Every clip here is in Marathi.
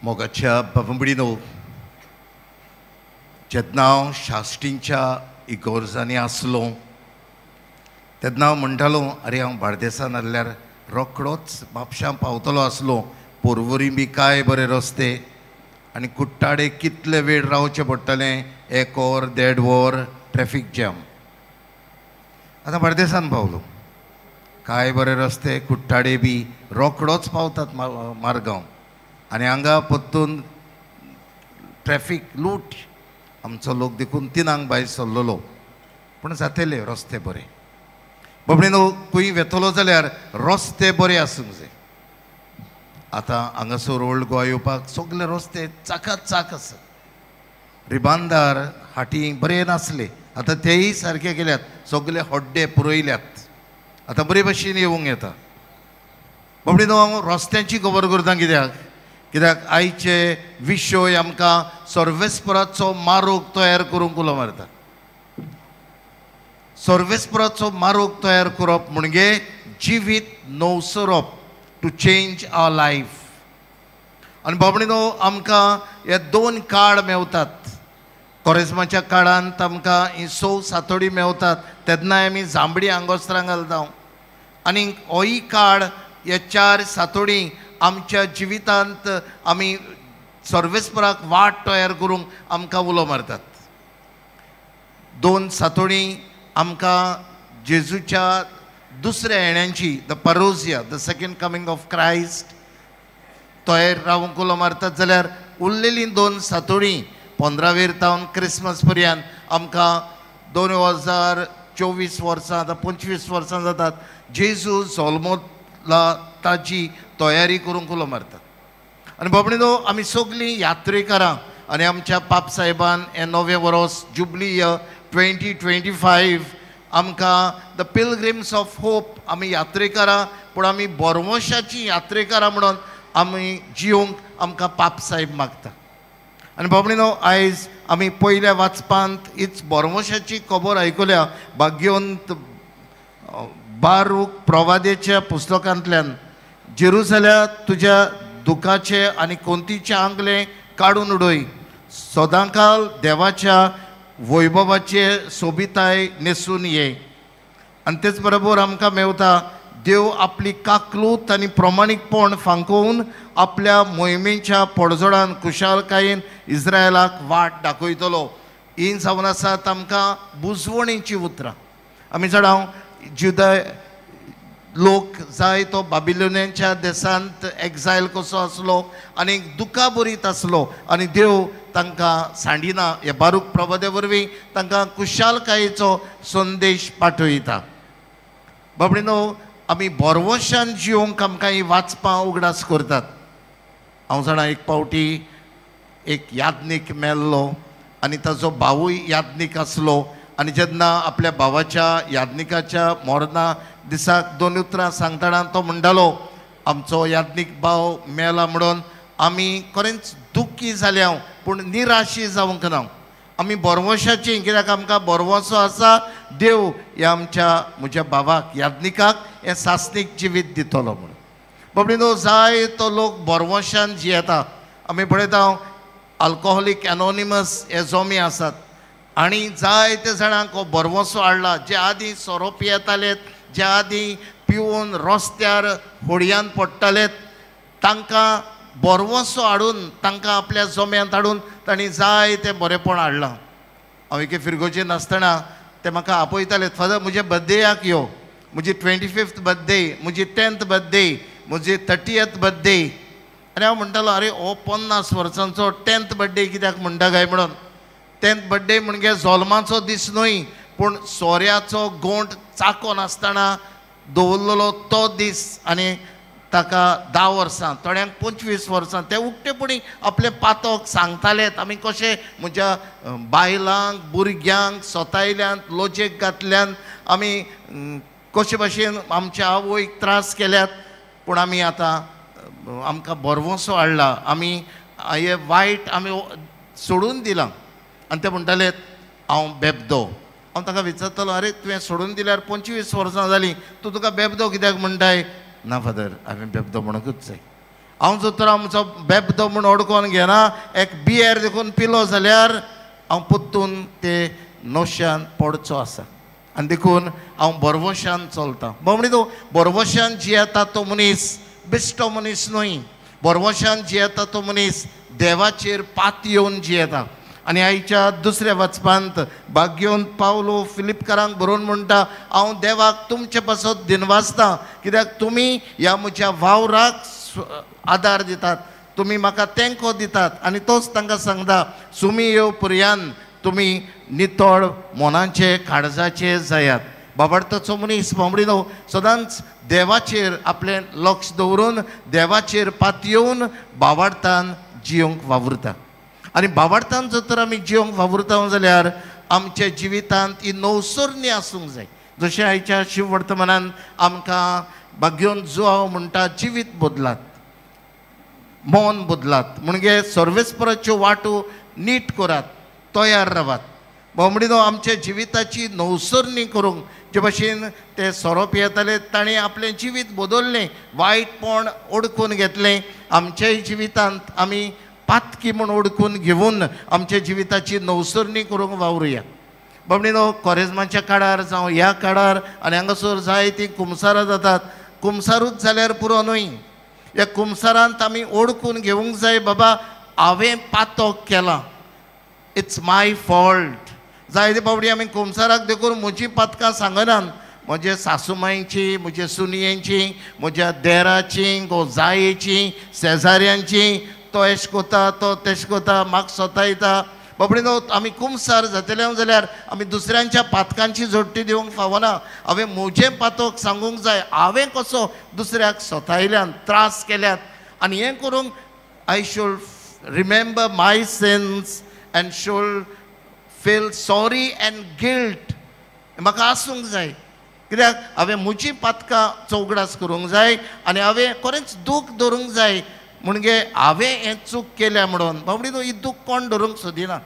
मोगाच्या बाबंबडीनो जेन्ना हांव शाश्टींच्या इगोर्जांनी आसलो तेन्ना हांव म्हणटालो आरे हांव बार्देसान आसल्यार रोखडोच म्हापशां पावतलो आसलो. पोरवोरी बी काय बरे रस्ते आनी कुट्टाडे कितले वेळ रावचें पडटलें. 1 वर 1.5 वर ट्रॅफीक जॅम. आतां बार्देसान पावलो काय बरे रस्ते. कुट्टाडे बी रोखडोच पावतात मारगांव आनी हांगा परतून ट्रॅफीक लूट. आमचो लोक देखून 3 भायर सरलेलो पूण जातले रस्ते बरे. बाबडीनो खंय वेतलो जाल्यार रस्ते बरे आसूंक जाय. आतां हांगासर ओल्ड गोवा येवपाक सगळे रस्ते चाकात चाक आसा. रिबांदार हाटी बरे नासले आतां तेय सारके केल्यात. सगळे हड्डे पुरयल्यात. आतां बरे भशेन येवंक येता. बाबडीनो हांव रस्त्यांची खबर करता कित्याक आयचे विशय आमकां सर्वेस्पराचो मारोग तयार करूंक उलो मारता. सर्वेस्पराचो मारोग तयार करप म्हणजे जिवीत नवसरप टू चेंज आवर लायफ. आनी बाबडीनो आमकां हे 2 काळ मेवतात. कोरेजमाच्या काळांत आमकां ही 6 सातोडी मेवतात तेन्नाय आमी जांबडी आंगोस्त्रां घालता. आनी होय काळ हे 4 सातोडी आमच्या जिवितांत आमी सर्वेस्पराक वाट तयार करूंक आमकां उलो मारतात. 2 सातोडी आमकां जेजूच्या दुसऱ्या येण्याची द परोसिया the second coming of Christ तयार रावंक उलो मारतात. जाल्यार उरलेली 2 सातोडी 15वेर तावन क्रिसमस पर्यंत आमकां 2024 वर्सां आतां 25 वर्सां जातात जेजू जल्मला ताची तयारी करूंक उलो मारतात. आनी बाबडीनो आमी सगळीं यात्रेकारां आनी आमच्या पाप साहेबान हें नवें वर्स जुबली इयर 2025 आमकां द पिलग्रिम्स ऑफ होप आमी यात्रेकारां पूण आमी बोरवोशाची यात्रेकारां म्हणून आमी जिवंक आमकां पाप साहेब मागता. आनी बाबडीनो आयज आमी पयल्या वाचपांत हीच बोरवोशाची खबर आयकल्या भाग्यवंत बारूक प्रवादेच्या पुस्तकांतल्यान. जेरुसल्या तुज्या दुखाचे आनी कोंतीचे आंगले काडून उडय. सदांकाल देवाच्या वैभवाचे सोबिताय न्हेसून ये. आनी तेच बरोबर आमकां मेवता देव आपली काकलूत आनी प्रमाणीकपण फांकोवन आपल्या मोहिमेच्या पडझडान कुशालकायेन इस्रायलाक वाट दाखयतलो. ही जावन आसात आमकां बुजवणेची उतरां. आमी जाणां जुदा लोक जाय तो बाबिलोनियनच्या देशांत एक्झायल कसो आसलो आनी दुखा बरीत आसलो आनी देव तांकां सांडिना. हे बारूक प्रवादे वरवीं तांकां कुशालकायेचो संदेश पाठयता. बाबडीनो आमी बोरवोशान जिवंक आमकां ही वाचपां उगडास करतात. हांव जाणा एक पावटी एक याज्ञीक मेल्लो आनी ताजो भावूय याज्ञीक आसलो. आनी जेन्ना आपल्या भावाच्या याज्ञिकाच्या मोरना दिसाक 2 उतरां सांगतना तो म्हणटालो आमचो याज्ञीक भाव मेला म्हणून आमी खरेंच दुख्खी जाल्या पूण निराशी जावंक ना. आमी बोरवोशाची कित्याक आमकां बोरवोसो आसा देव हे आमच्या म्हज्या भावाक याज्ञिकाक हें सासणीक जिवीत दितलो म्हणून. बाबडीनो जाय तो लोक बोरवोशान जियेता. आमी पळयता अल्कोहोलीक एनोनिमस हे जोमी आसात आनी जायते जाणांक हो बोरवोसो हाडला. जे आदीं सोरो पियेताले जे आदीं पिवून रस्त्यार होडयांत पडटाले तांकां बोरवोसो हाडून तांकां आपल्या जोम्यांत हाडून तांणी जायतें बरेपण हाडलां. हांव एके फिरगोचेर नासतना ते म्हाका आपयताले फादर म्हजे बर्थडेयाक यो. म्हजी 25th बर्थडे म्हजी 10th बर्थडे म्हजी 30th बर्थडे. आनी हांव म्हणटालो आरे हो 50 वर्सांचो 10th बर्थडे कित्याक म्हणटा काय म्हणून. 10th बर्थडे म्हणजे जल्माचो दीस न्हय पूण सोऱ्याचो गोंठ चाको नासतना दवरलेलो तो दीस. आनी ताका 10 वर्सां थोड्यांक 25 वर्सां ते उक्तेपणी आपले पातोक सांगतालेत आमी कशें म्हज्या बायलांक भुरग्यांक सोतायल्यांत लोजेक घातल्यान आमी कशे भशेन आमच्या आवयक त्रास केल्यात. पूण आमी आतां आमकां बोरवोसो हाडला. आमी हे वायट आमी सोडून दिलां. आनी ते म्हणटाले हांव बेबदो. हांव ताका विचारतालो अरे तुवें सोडून दिल्यार 25 वर्सां जालीं तुका बेबदो कित्याक म्हणटाय. ना फादर हांवें बेबदो म्हणूंकूच जाय. हांव जर तर आमचो बेबदो म्हूण ओडकोन घेना एक बियर देखून पिलो जाल्यार हांव पोत्तून ते नोशान पडचो आसा आनी देखून हांव बरवशान चलतां म्हणून तो बरवशान जियेता तो मनीस बेश्टो मनीस न्हय बरवशान जियेता तो मनीस देवाचेर पात येवन जियेता आनी आयच्या दुसऱ्या वचपांत भाग्योन पावलो फिलिपकारांक बरोवन म्हणटा हांव देवाक तुमचे पासत दिनवासतां कित्याक तुमी ह्या म्हज्या वावराक आदार दितात तुमी म्हाका तेंको दितात आनी तोच तांकां सांगता सुमी येव पर्यंत तुमी नितळ मोनाचे काळजाचे जायात बाबडताचो मनीस बाबडीनो सदांच देवाचेर आपलें लक्ष दवरून देवाचेर पात येवन बाबडतान जियोंक वावुरता आनी बाबडतान जर तर आमी जियोंक वावुरता जाल्यार आमच्या जिवितांत ही नवसरणी आसूंक जाय जशें आयच्या शिव वर्तमानांत आमकां भाग्योन जुआव म्हणटा जिवीत बदलात मन बदलात म्हणजे सर्वेस्पराच्यो वाटो नीट करात तयार रावात बाबडीनो आमच्या जिविताची नवसरणी करूंक जे भाशेन ते सोरोप येताले ताणें आपलें जिवीत बदललें वायटपण ओडकून घेतलें आमच्याय जिवितांत आमी पातकी म्हूण ओडकून घेवन आमच्या जिविताची नवसरणी करूंक वावरुया बाबडीनो कोरेजमाच्या काळार जावं ह्या काळार आनी हांगासर जायतीं कुमसारां जातात कुमसारूच जाल्यार पुरो न्हय ह्या कुमसारांत आमी ओडकून घेवंक जाय बाबा हांवें पातक केलां इट्स माय फॉल्ट जायते बाबडी आमी कुमसाराक देखून म्हजीं पातकां सांगनात म्हजे सासूमांयची म्हज्या सुनयेंची म्हज्या देराची गो जायेची शेजाऱ्यांची तो एश कोता तो तेश कोता म्हाका सोतायता बाबडीनो आमी कुमसार जातले जाल्यार आमी दुसऱ्यांच्या पातकांची जोडटी दिवंक फावना हांवें म्हजें पातक सांगूंक जाय हांवें कसो दुसऱ्याक सोतायल्यान त्रास केल्यात आनी हें करूंक I should remember my since end should feel sorry end guilt म्हाका आसूंक जाय कित्याक हांवें म्हजीं पातकां चौगडास करूंक जाय आनी हांवें खरेंच दूख धरूंक जाय म्हणजे हांवें हें चूक केल्या म्हणून बाबडीनो ही दूख कोण धरूंक सोदिना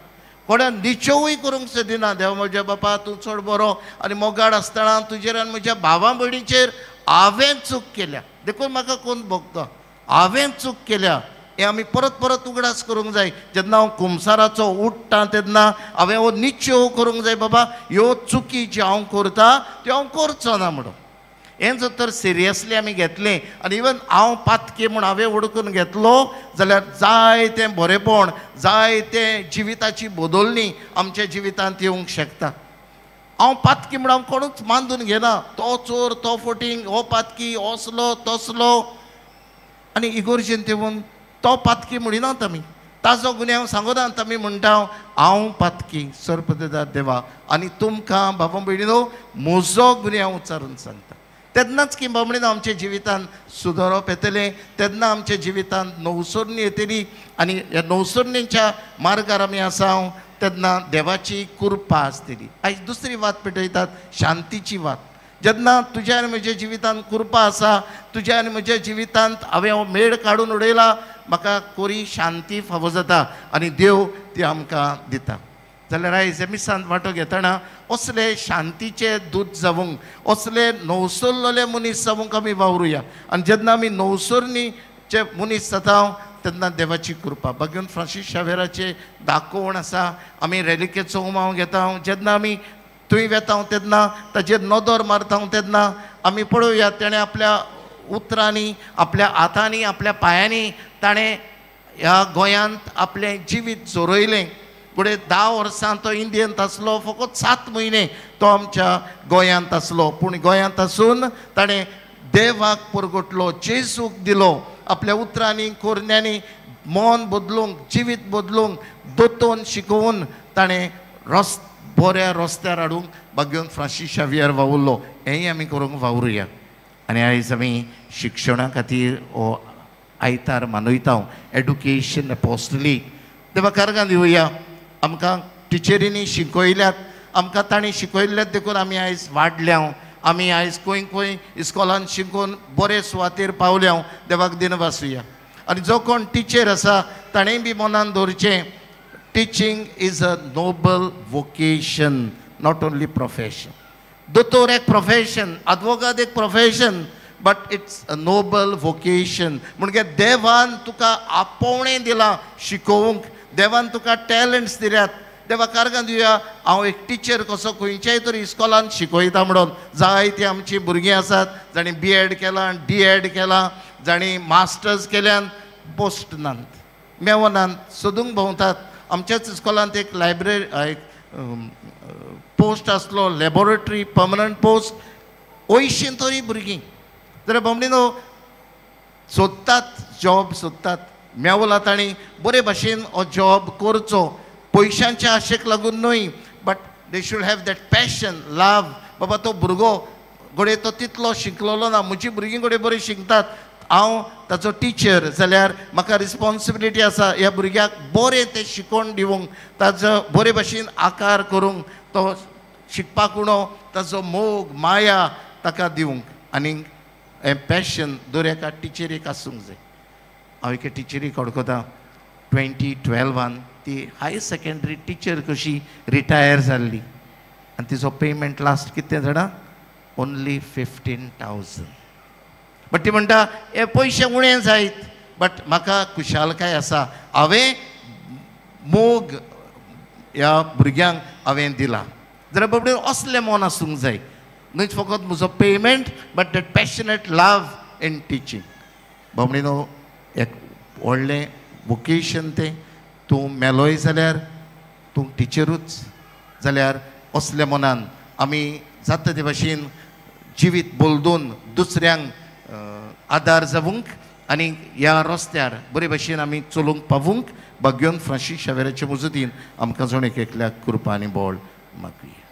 कोणा निचोवूय करूंक सोदिना देवा म्हज्या बापा तूं चड बरो आनी मोगाड आसतना तुजेर आनी म्हज्या भावा भयणीचेर हांवें चूक केल्या देखून म्हाका कोण भोगता हांवें चूक केल्या हें आमी परत परत उगडास करूंक जाय जेन्ना हांव कुमसाराचो उठ्ठां तेन्ना हांवें हो निश्चय करूंक जाय बाबा ह्यो चुकी ज्यो हांव करतां त्यो हांव करचो ना म्हणून हें जर तर सिरियसली आमी घेतलें आनी इवन हांव पातकी म्हूण हांवें ओडकून घेतलो जाल्यार जायतें बरेपण जायतें जिविताची बदलणी आमच्या जिवितांत येवंक शकता हांव पातकी म्हूण हांव कोणूच मानून घेना तो चोर तो फटींग हो पातकी असलो तसलो आनी इगोर्जेन तेवून तो पातकी म्हणिनात आमी ताजो गुन्यांव सांगनात आमी म्हणटा हांव पातकी सर्पदेदार देवा आनी तुमकां बाबा भयणीनो म्हजो गुन्यांव उच्चारून सांगता तेन्नाच की बाबडीन आमच्या जिवितांत सुदारप येतलें तेन्ना आमच्या जिवितांत नवसरणी येतली आनी ह्या नवसरणीच्या मार्गार आमी आसा तेन्ना देवाची कृपा आसतली आयज दुसरी वात पेटयतात शांतीची वात जेन्ना तुज्या आनी म्हज्या जिवितांत कृपा आसा तुज्या आनी म्हज्या जिवितांत हांवें हो मेळ काडून उडयला म्हाका कोरी शांती फावो जाता आनी देव ती आमकां दिता जाल्यार आयज मिसांत वांटो घेतना असले शांतीचे दूत जावंक असले नवसरलेले मनीस जावंक आमी वावरुया आनी जेन्ना आमी नवसरणीचे मनीस जाता तेन्ना देवाची कृपा भाग्योन फ्रांसीस शावेराचे दाखोवण आसा आमी रेलिकेचो उमाव घेता जेन्ना आमी थंय वेता तेन्ना ताचेर नदर मारता तेन्ना आमी पळोवया तेणें आपल्या उतरांनी आपल्या हातांनी आपल्या पांयांनी ताणें ह्या गोंयांत आपलें जिवीत जोरयलें फुडें 10 वर्सां तो इंडियेंत आसलो फकत 7 म्हयने तो आमच्या गोंयांत आसलो पूण गोंयांत आसून ताणें देवाक परगटलो जेजूक दिलो आपल्या उतरांनी कोरण्यांनी मन बदलूंक जिवीत बदलूंक दोतोवन शिकोवन ताणें बऱ्या रस्त्यार हाडूंक भाग्योन फ्रांसीस शावियर वावुरलो हेंय आमी करूंक वावरुया आनी आयज आमी शिक्षणा खातीर हो आयतार मानयता एडुकेशन एपोस्टोलीक देवा कारगां दिवया आमकां टिचरींनी शिकयल्यात आमकां तांणी शिकयल्ल्यात देखून आमी आयज वाडल्या आमी आयज खंय खंय इस्कॉलांत शिकून बरे सुवातेर पावल्या देवाक दिनवासुया आनी जो कोण टिचर आसा ताणेंय बी मनान दवरचें teaching is a noble vocation not only profession दोतोर एक प्रोफेशन आदवोगाद एक profession but it's a noble vocation. म्हणजे देवान तुका आपोवणें दिलां शिकोवंक, देवान तुका टॅलंट्स दिल्यात. देवा कारगां दिवया हांव एक टिचर कसो खंयच्याय तरी इस्कॉलान शिकयता म्हणून. जायतीं आमचीं भुरगीं आसात जाणी BEd केलां, DEd केलां, जाणी मास्टर्स केल्यान पोस्ट नात, मेवनात, सोदूंक भोंवतात. आमच्याच इस्कॉलांत एक लायब्ररी एक पोस्ट आसलो, लॅबोरेटरी पर्मनंट पोस्ट, 80 तरी भुरगीं. जाल्यार बामणीनो सोदतात, जॉब सोदतात, मेवला तांणी बरे भाशेन हो जॉब करचो, पयशांच्या आशेक लागून न्हय, but they should have that passion, love. बाबा तो भुरगो घोडे तो तितलो शिकलेलो ना, म्हजीं भुरगीं घोडे बरीं शिकतात, हांव ताचो टिचर जाल्यार म्हाका रिस्पॉन्सिबिलिटी आसा ह्या भुरग्याक बरें तें शिकोवन दिवंक, ताजो बरे भाशेन आकार करूंक, तो शिकपाक उणो ताजो मोग माया ताका दिवंक. आनी हें पॅशन दर एका टिचरीक आसूंक जाय. हांव एके टिचरीक वळखता 2012 ती हायर सेकंडरी टिचर कशी रिटायर जाल्ली आनी तिचो पेमेंट लास्ट कितें जाणा, ओन्ली 15,000. बट ती म्हणटा हे पयशे उणें जायत, बट म्हाका खुशालकाय आसा, हांवें मोग ह्या भुरग्यांक हांवें दिला. जाल्यार बाबडे असलें मन आसूंक जाय, न्हय फकत म्हजो payment but that passionate love in teaching. बाबडीनो एक व्हडलें वोकेशन तें. तूं मेलोय जाल्यार तूं टिचरूच, जाल्यार असल्या मनान आमी जाता ते भाशेन जिवीत बोलदून दुसऱ्यांक आदार जावंक आनी ह्या रस्त्यार बरे भाशेन आमी चलूंक पावूंक भगवन फ्रांसीस शावेराचे मुजतीन आमकां जण एक एकल्याक कृपा आनी बोळ मागुया.